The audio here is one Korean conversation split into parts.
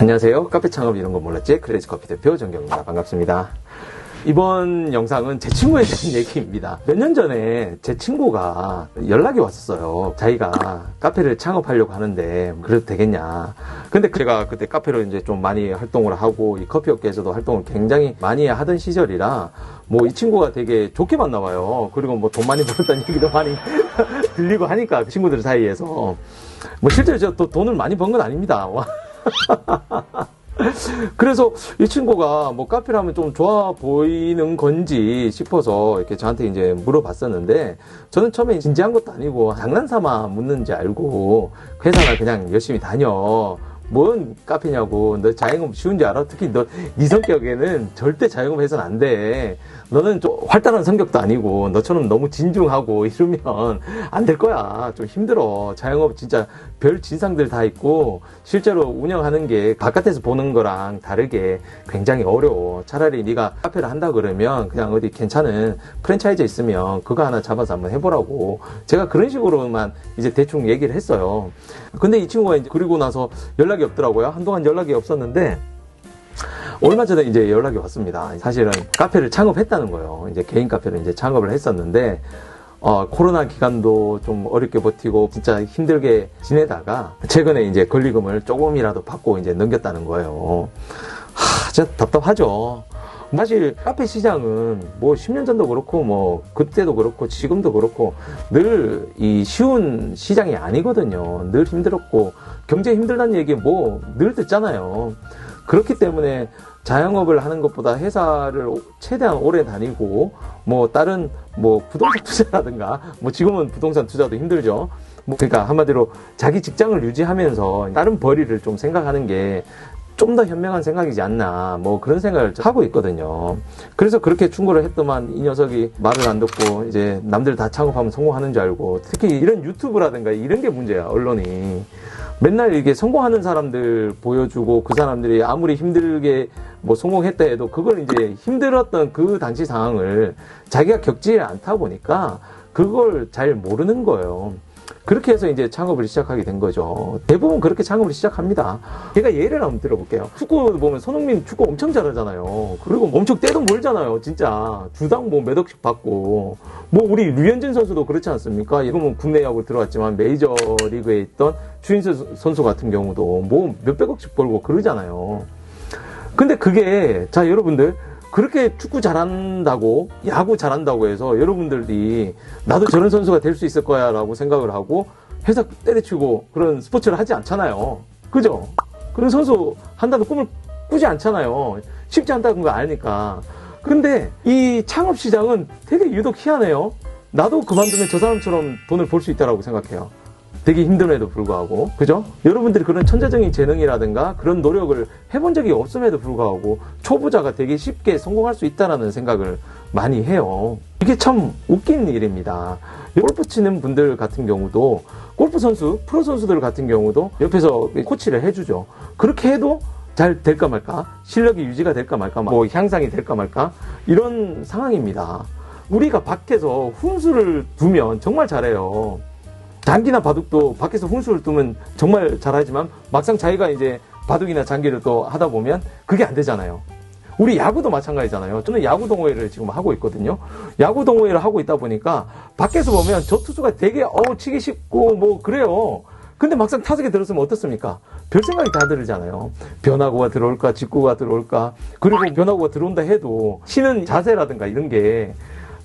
안녕하세요. 카페 창업 이런 거 몰랐지? 크레이지 커피 대표 정경입니다. 반갑습니다. 이번 영상은 제 친구에 대한 얘기입니다. 몇 년 전에 제 친구가 연락이 왔었어요. 자기가 카페를 창업하려고 하는데 그래도 되겠냐. 근데 제가 그때 카페로 이제 좀 많이 활동을 하고 이 커피 업계에서도 활동을 굉장히 많이 하던 시절이라 뭐 이 친구가 되게 좋게 봤나 봐요. 그리고 뭐 돈 많이 벌었다는 얘기도 많이 들리고 하니까 친구들 사이에서 뭐 실제로 저 또 돈을 많이 번 건 아닙니다. 그래서 이 친구가 뭐 카페를 하면 좀 좋아 보이는 건지 싶어서 이렇게 저한테 이제 물어봤었는데, 저는 처음에 진지한 것도 아니고 장난삼아 묻는지 알고 회사나 그냥 열심히 다녀. 뭔 카페냐고. 너 자영업 쉬운 줄 알아? 특히 네 성격에는 절대 자영업 해서는 안 돼. 너는 좀 활달한 성격도 아니고 너처럼 너무 진중하고 이러면 안 될 거야. 좀 힘들어. 자영업 진짜 별 진상들 다 있고 실제로 운영하는 게 바깥에서 보는 거랑 다르게 굉장히 어려워. 차라리 네가 카페를 한다 그러면 그냥 어디 괜찮은 프랜차이즈 있으면 그거 하나 잡아서 한번 해보라고. 제가 그런 식으로만 이제 대충 얘기를 했어요. 근데 이 친구가 이제 그리고 나서 연락이 없더라고요. 한동안 연락이 없었는데 얼마 전에 이제 연락이 왔습니다. 사실은 카페를 창업했다는 거예요. 이제 개인 카페를 이제 창업을 했었는데, 코로나 기간도 좀 어렵게 버티고 진짜 힘들게 지내다가 최근에 이제 권리금을 조금이라도 받고 이제 넘겼다는 거예요. 진짜 답답하죠. 사실 카페 시장은 뭐 10년 전도 그렇고 뭐 그때도 그렇고 지금도 그렇고 늘 이 쉬운 시장이 아니거든요. 늘 힘들었고 경제 힘들다는 얘기 뭐 늘 듣잖아요. 그렇기 때문에 자영업을 하는 것보다 회사를 최대한 오래 다니고 뭐 다른 뭐 부동산 투자라든가 뭐 지금은 부동산 투자도 힘들죠. 뭐 그러니까 한마디로 자기 직장을 유지하면서 다른 벌이를 좀 생각하는 게 좀 더 현명한 생각이지 않나, 뭐 그런 생각을 하고 있거든요. 그래서 그렇게 충고를 했더만 이 녀석이 말을 안 듣고 이제 남들 다 창업하면 성공하는 줄 알고, 특히 이런 유튜브라든가 이런 게 문제야. 언론이 맨날 이게 성공하는 사람들 보여주고 그 사람들이 아무리 힘들게 뭐 성공했다 해도 그걸 이제 힘들었던 그 당시 상황을 자기가 겪지 않다 보니까 그걸 잘 모르는 거예요. 그렇게 해서 이제 창업을 시작하게 된 거죠. 대부분 그렇게 창업을 시작합니다. 제가 예를 한번 들어볼게요. 축구 보면 손흥민 축구 엄청 잘하잖아요. 그리고 엄청 떼도 멀잖아요. 진짜 주당 뭐 몇 억씩 받고, 뭐 우리 류현진 선수도 그렇지 않습니까? 이러면 국내 야구 들어왔지만 메이저 리그에 있던 추인수 선수 같은 경우도 뭐 몇백억씩 벌고 그러잖아요. 근데 그게 자 여러분들, 그렇게 축구 잘한다고 야구 잘한다고 해서 여러분들이 나도 저런 선수가 될 수 있을 거야 라고 생각을 하고 회사 때려치고 그런 스포츠를 하지 않잖아요. 그죠? 그런 선수 한다는 꿈을 꾸지 않잖아요. 쉽지 않다는 거 아니까. 근데 이 창업 시장은 되게 유독 희한해요. 나도 그만두면 저 사람처럼 돈을 벌 수 있다라고 생각해요. 되게 힘듦에도 불구하고. 그죠? 여러분들이 그런 천재적인 재능이라든가 그런 노력을 해본 적이 없음에도 불구하고 초보자가 되게 쉽게 성공할 수 있다는 생각을 많이 해요. 이게 참 웃긴 일입니다. 골프 치는 분들 같은 경우도, 골프 선수, 프로 선수들 같은 경우도 옆에서 코치를 해주죠. 그렇게 해도 잘 될까 말까, 실력이 유지가 될까 말까, 뭐 향상이 될까 말까, 이런 상황입니다. 우리가 밖에서 훈수를 두면 정말 잘해요. 장기나 바둑도 밖에서 훈수를 두면 정말 잘하지만 막상 자기가 이제 바둑이나 장기를 또 하다 보면 그게 안 되잖아요. 우리 야구도 마찬가지잖아요. 저는 야구 동호회를 지금 하고 있거든요. 야구 동호회를 하고 있다 보니까 밖에서 보면 저 투수가 되게 치기 쉽고 뭐 그래요. 근데 막상 타석에 들었으면 어떻습니까? 별 생각이 다 들잖아요. 변화구가 들어올까, 직구가 들어올까. 그리고 변화구가 들어온다 해도 치는 자세라든가 이런 게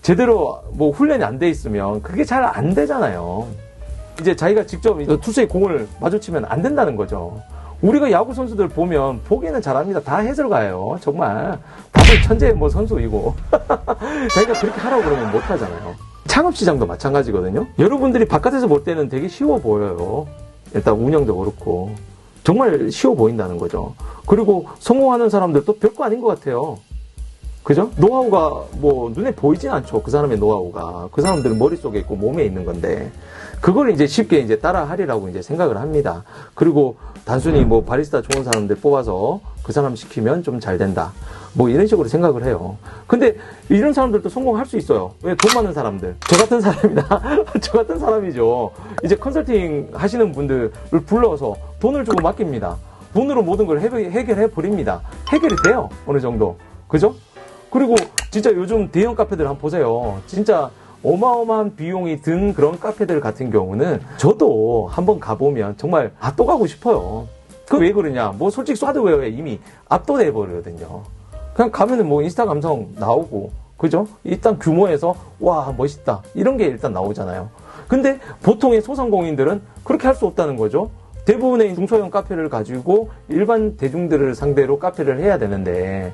제대로 뭐 훈련이 안 돼 있으면 그게 잘 안 되잖아요. 이제 자기가 직접 투수의 공을 마주치면 안 된다는 거죠. 우리가 야구 선수들 보면 보기에는 잘합니다. 다 해설가예요. 정말 다들 천재 뭐 선수이고 자기가 그렇게 하라고 그러면 못 하잖아요. 창업 시장도 마찬가지거든요. 여러분들이 바깥에서 볼 때는 되게 쉬워 보여요. 일단 운영도 그렇고 정말 쉬워 보인다는 거죠. 그리고 성공하는 사람들도 별거 아닌 것 같아요. 그죠? 노하우가 뭐 눈에 보이진 않죠. 그 사람의 노하우가. 그 사람들은 머릿속에 있고 몸에 있는 건데 그걸 이제 쉽게 이제 따라 하리라고 이제 생각을 합니다. 그리고 단순히 뭐 바리스타 좋은 사람들 뽑아서 그 사람 시키면 좀 잘 된다. 뭐 이런 식으로 생각을 해요. 근데 이런 사람들도 성공할 수 있어요. 왜? 돈 많은 사람들. 저 같은 사람이다. 저 같은 사람이죠. 이제 컨설팅 하시는 분들을 불러서 돈을 주고 맡깁니다. 돈으로 모든 걸 해결해 버립니다. 해결이 돼요. 어느 정도. 그죠? 그리고 진짜 요즘 대형 카페들 한번 보세요. 진짜 어마어마한 비용이 든 그런 카페들 같은 경우는 저도 한번 가보면 정말 또 가고 싶어요. 그 왜 그러냐? 뭐 솔직히 하드웨어에 이미 압도돼 버리거든요. 그냥 가면은 뭐 인스타 감성 나오고, 그죠? 일단 규모에서 와 멋있다 이런 게 일단 나오잖아요. 근데 보통의 소상공인들은 그렇게 할 수 없다는 거죠. 대부분의 중소형 카페를 가지고 일반 대중들을 상대로 카페를 해야 되는데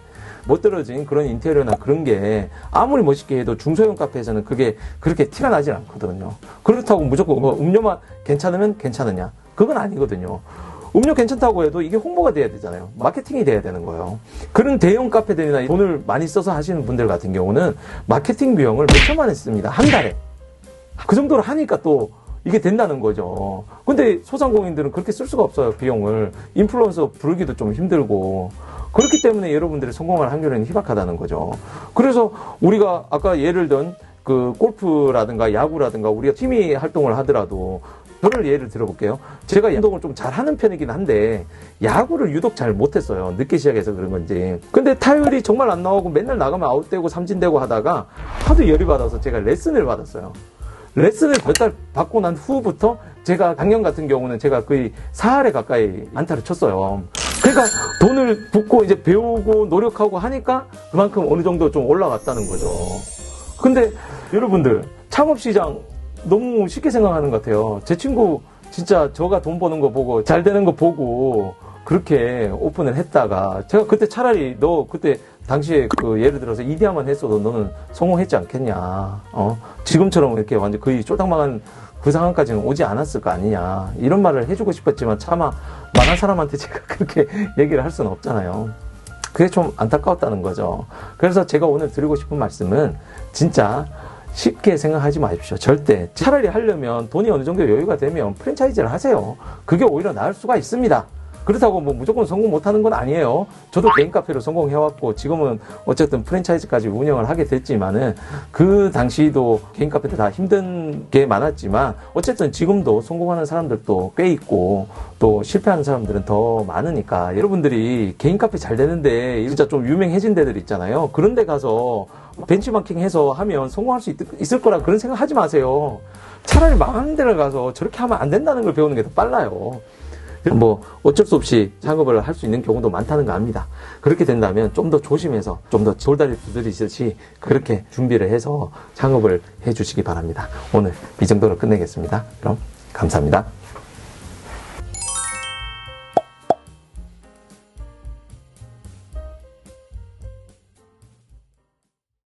멋들어진 그런 인테리어나 그런 게 아무리 멋있게 해도 중소형 카페에서는 그게 그렇게 티가 나질 않거든요. 그렇다고 무조건 음료만 괜찮으면 괜찮으냐? 그건 아니거든요. 음료 괜찮다고 해도 이게 홍보가 돼야 되잖아요. 마케팅이 돼야 되는 거예요. 그런 대형 카페들이나 돈을 많이 써서 하시는 분들 같은 경우는 마케팅 비용을 몇 천만 원 씁니다. 한 달에. 그 정도로 하니까 또 이게 된다는 거죠. 근데 소상공인들은 그렇게 쓸 수가 없어요. 비용을. 인플루언서 부르기도 좀 힘들고. 그렇기 때문에 여러분들이 성공할 확률은 희박하다는 거죠. 그래서 우리가 아까 예를 든 그 골프라든가 야구라든가 우리가 팀이 활동을 하더라도 저를 예를 들어볼게요. 제가 운동을 좀 잘하는 편이긴 한데 야구를 유독 잘 못했어요. 늦게 시작해서 그런 건지. 근데 타율이 정말 안 나오고 맨날 나가면 아웃되고 삼진되고 하다가 하도 열이 받아서 제가 레슨을 받았어요. 레슨을 몇 달 받고 난 후부터 제가 작년 같은 경우는 제가 거의 4할에 가까이 안타를 쳤어요. 그러니까 돈을 붓고 이제 배우고 노력하고 하니까 그만큼 어느 정도 좀 올라갔다는 거죠. 근데 여러분들 창업시장 너무 쉽게 생각하는 것 같아요. 제 친구 진짜 저가 돈 버는 거 보고 잘 되는 거 보고 그렇게 오픈을 했다가 제가 그때 차라리 너 그때 당시에 그 예를 들어서 이디야만 했어도 너는 성공했지 않겠냐. 지금처럼 이렇게 완전 거의 쫄딱망한 그 상황까지는 오지 않았을 거 아니냐. 이런 말을 해주고 싶었지만 차마 망한 사람한테 제가 그렇게 얘기를 할 수는 없잖아요. 그게 좀 안타까웠다는 거죠. 그래서 제가 오늘 드리고 싶은 말씀은 진짜 쉽게 생각하지 마십시오. 절대. 차라리 하려면 돈이 어느 정도 여유가 되면 프랜차이즈를 하세요. 그게 오히려 나을 수가 있습니다. 그렇다고 뭐 무조건 성공 못하는 건 아니에요. 저도 개인 카페로 성공해왔고 지금은 어쨌든 프랜차이즈까지 운영을 하게 됐지만은 그 당시도 개인 카페도 다 힘든 게 많았지만 어쨌든 지금도 성공하는 사람들도 꽤 있고 또 실패하는 사람들은 더 많으니까 여러분들이 개인 카페 잘 되는데 진짜 좀 유명해진 데들 있잖아요. 그런 데 가서 벤치마킹 해서 하면 성공할 수 있을 거라 그런 생각 하지 마세요. 차라리 망하는 데를 가서 저렇게 하면 안 된다는 걸 배우는 게 더 빨라요. 뭐 어쩔 수 없이 창업을 할 수 있는 경우도 많다는 거 압니다. 그렇게 된다면 좀 더 조심해서 좀 더 돌다리 두드리듯이 그렇게 준비를 해서 창업을 해 주시기 바랍니다. 오늘 이 정도로 끝내겠습니다. 그럼 감사합니다.